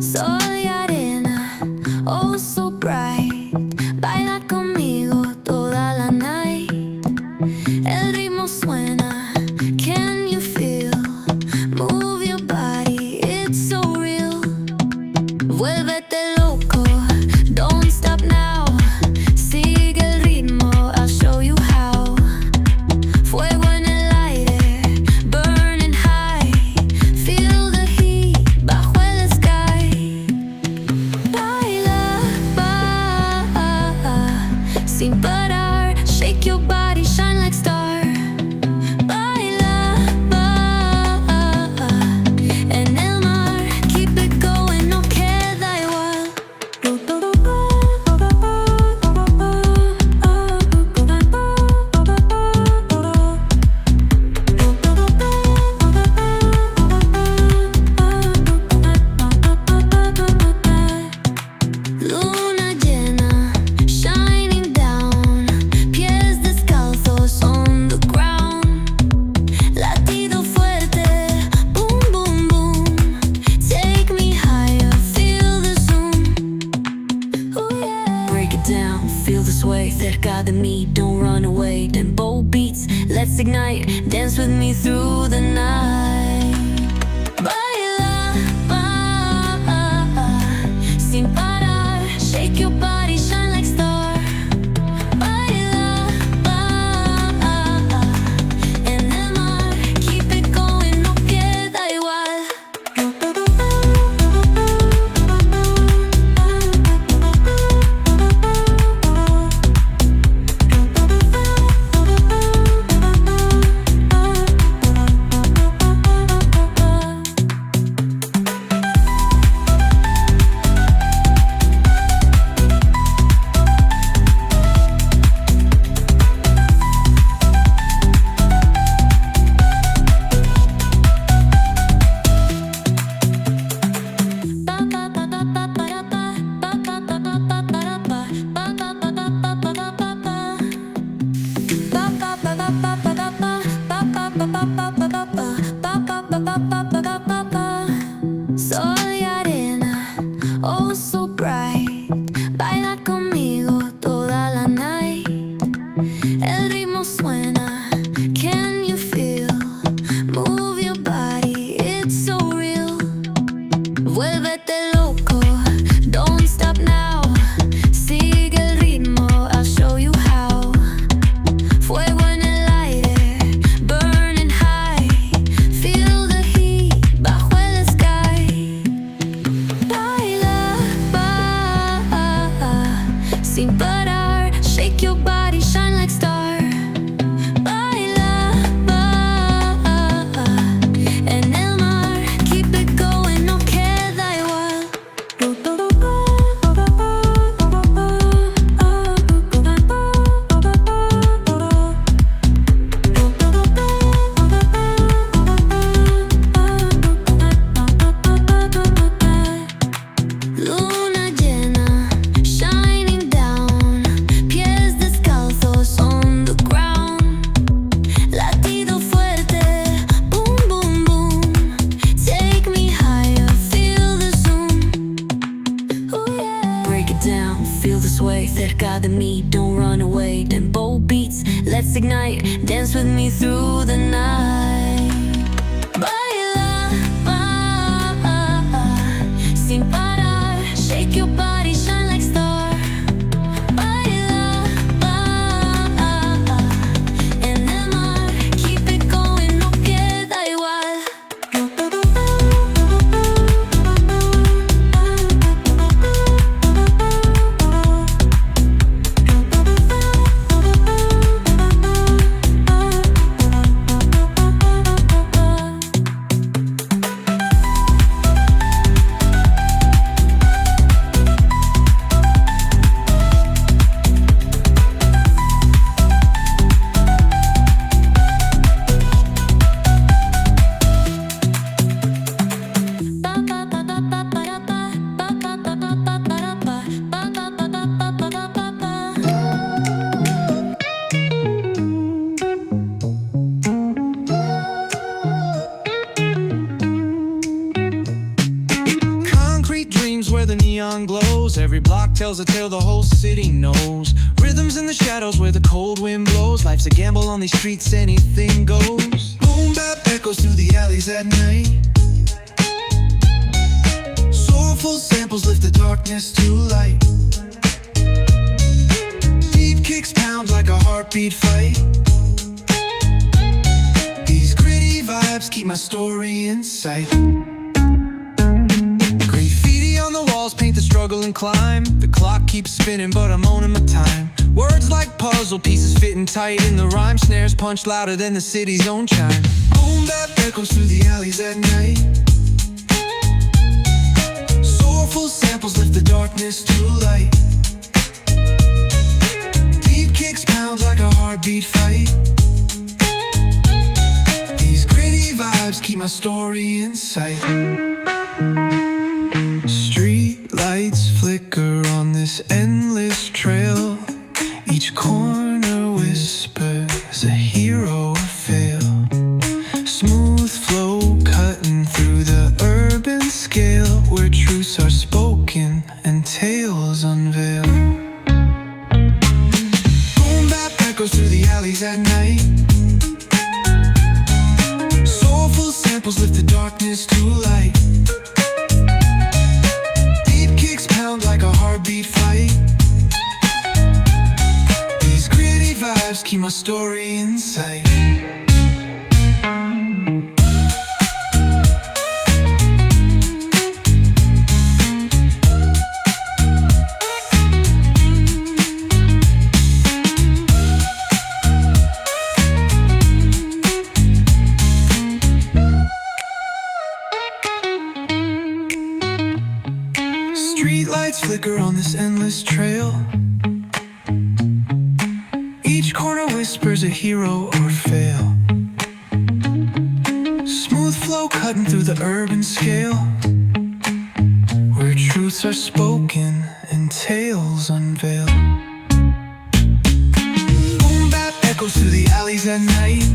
Sol y arena, oh so bright. Baila conmigo toda la night. El ritmo suena, can you feel? Move your body, it's so real. Vuélvete loco, don't stop now. Sigue el ritmo, I'll show you how. Fuego en el aire, burning high. Feel the heat bajo el sky. Baila, sin parar. Shake your body, shine like star. Baila, en el mar. Keep it going, no queda igual. Luna llena, shining down. Pies descalzos on the ground. Latido fuerte, boom, boom, boom. Take me higher, feel the zoom. Oh yeah. Break it down, feel the sway. Cerca de mí, don't run away. Tempo beats, let's ignite. Dance with me through the night. Baila, sin parar. Shake your body, shine like star. Baila, en el mar. Keep it going, no queda igual. Sol y arena, oh so bright. Baila conmigo toda la night. El ritmo suena, can you feel? Move your body, it's so real. Vuélvete loco, don't stop now. Sigue el ritmo, I'll show you how. Fuego en el aire, burning high. Feel the heat bajo el sky. Baila, sin parar. Shake your body, shine like star. Baila, en el mar. Keep it going, no queda igual. Luna llena, shining down. Pies descalzos on the ground. Latido fuerte, boom, boom, boom. Take me higher, feel the zoom. Oh yeah. Break it down, feel the sway. Cerca de mí, don't run away. Tempo beats, let's ignite. Dance with me through the night. Baila, sin parar. Shake your body, shine like star. Baila, en el mar. Keep it going, no queda igual. tells a tale the whole city knows. Rhythms in the shadows where the cold wind blows. Life's a gamble on these streets, anything goes. Boom bap echoes through the alleys at night. Soulful samples lift the darkness to light. Deep kicks pound like a heartbeat fight. These gritty vibes keep my story in sight. Graffiti on the walls paint the struggle and climb. The clock keeps spinning but I'm owning my time. Words like puzzle pieces fitting tight in the rhyme. Snares punch louder than the city's own chime. Boom bap echoes through the alleys at night. Soulful samples lift the darkness to light. Deep kicks pound like a heartbeat fight. These gritty vibes keep my story in sight. Street lights flicker on this endless trail. Each corner whispers a hero fail. Smooth flow cutting through the urban scale, where truths are spoken and tales unveil. Boom bap echoes through the alleys at night. Soulful samples lift the darkness to light. Deep kicks pound like a heartbeat fight. These gritty vibes keep my story in sight. Streetlights flicker on this endless trail. Each corner whispers a hero or fail. Smooth flow cutting through the urban scale, where truths are spoken and tales unveil. Boom bap echoes through the alleys at night.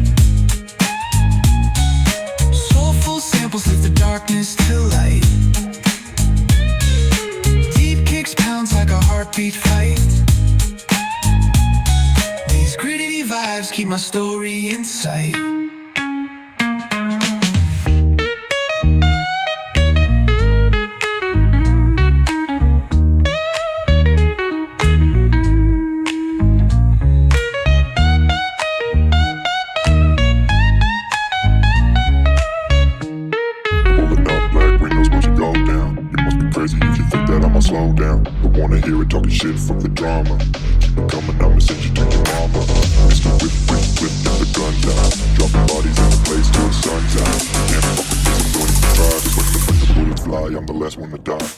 Soulful samples lift the darkness to light. Pounds like a heartbeat fight. These gritty vibes keep my story in sight. Pulling up black windows once you go down. You must be crazy if you think that I'ma slow down. Don't wanna hear it talking shit, fuck the drama. Keep it coming, I'ma send you to your mama. Mr. Whip, whip, whip, get the guns out. Dropping bodies in the place till the sun's out. Can't fuck with this, I'm doing it for try. Cause when the bullets fly, I'm the last one to die.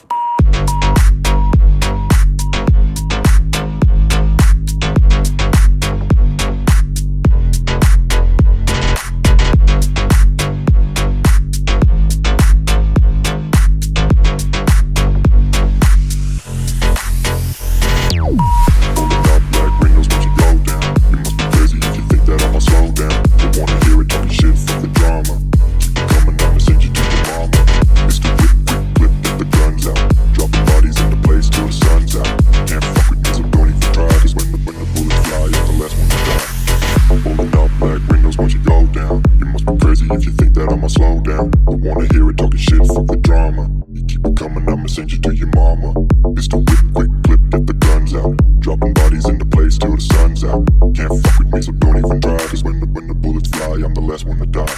Slow down, don't wanna hear it talking shit, fuck the drama. You keep it coming, I'ma send you to your mama. It's the whip, quick clip, get the guns out. Dropping bodies in the place till the sun's out. Can't fuck with me, so don't even try. Cause when the bullets fly, I'm the last one to die.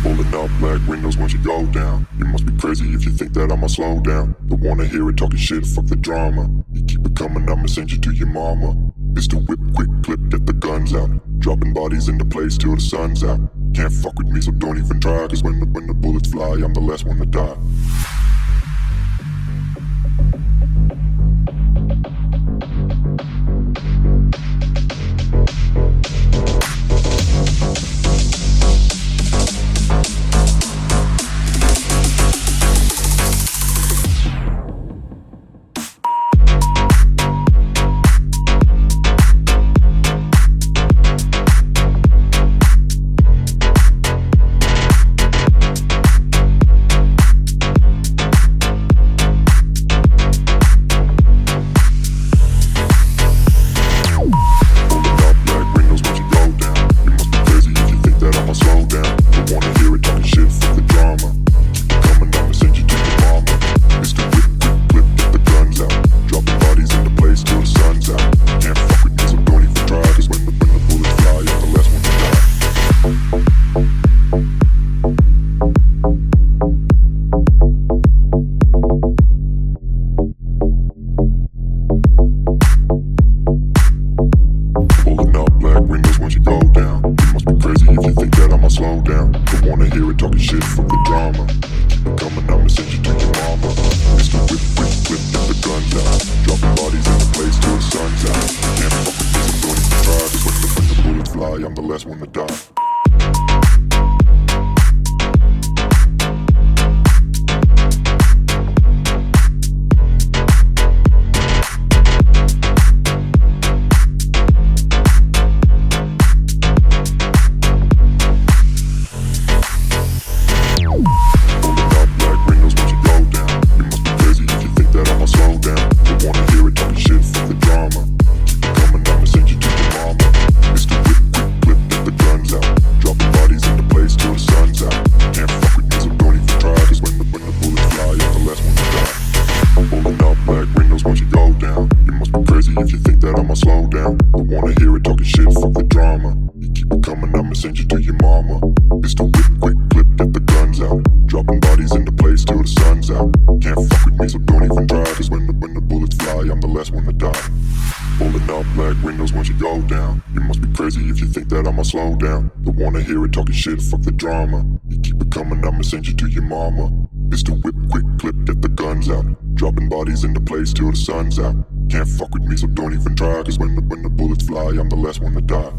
Pulling up black windows once you go down. You must be crazy if you think that I'ma slow down. Don't wanna hear it talking shit, fuck the drama. You keep it coming, I'ma send you to your mama. It's the whip, quick clip, get the guns out. Dropping bodies in the place till the sun's out. Can't fuck with me, so don't even try. Cause when the bullets fly, I'm the last one to die. fuck the drama. Keep it coming, I'ma send you to your mama. Mr. Whip, whip, whip, get the guns out. Dropping bodies in the place till the sun's out. Can't fuck with this, I'm going to try. Cause when the bullets fly, I'm the last one to die. If you think that I'ma slow down, don't wanna hear it talking shit, fuck the drama. You keep it coming, I'ma send you to your mama. It's the whip, quick clip, get the guns out. Dropping bodies into place till the sun's out. Can't fuck with me, so don't even try. Cause when the bullets fly, I'm the last one to die. Pulling up black windows once you go down. You must be crazy if you think that I'ma slow down. Don't wanna hear it talking shit, fuck the drama. You keep it coming, I'ma send you to your mama. It's the whip, quick clip, get the guns out. Dropping bodies into place till the sun's out. Can't fuck with me, so don't even try. Cause when the bullets fly, I'm the last one to die.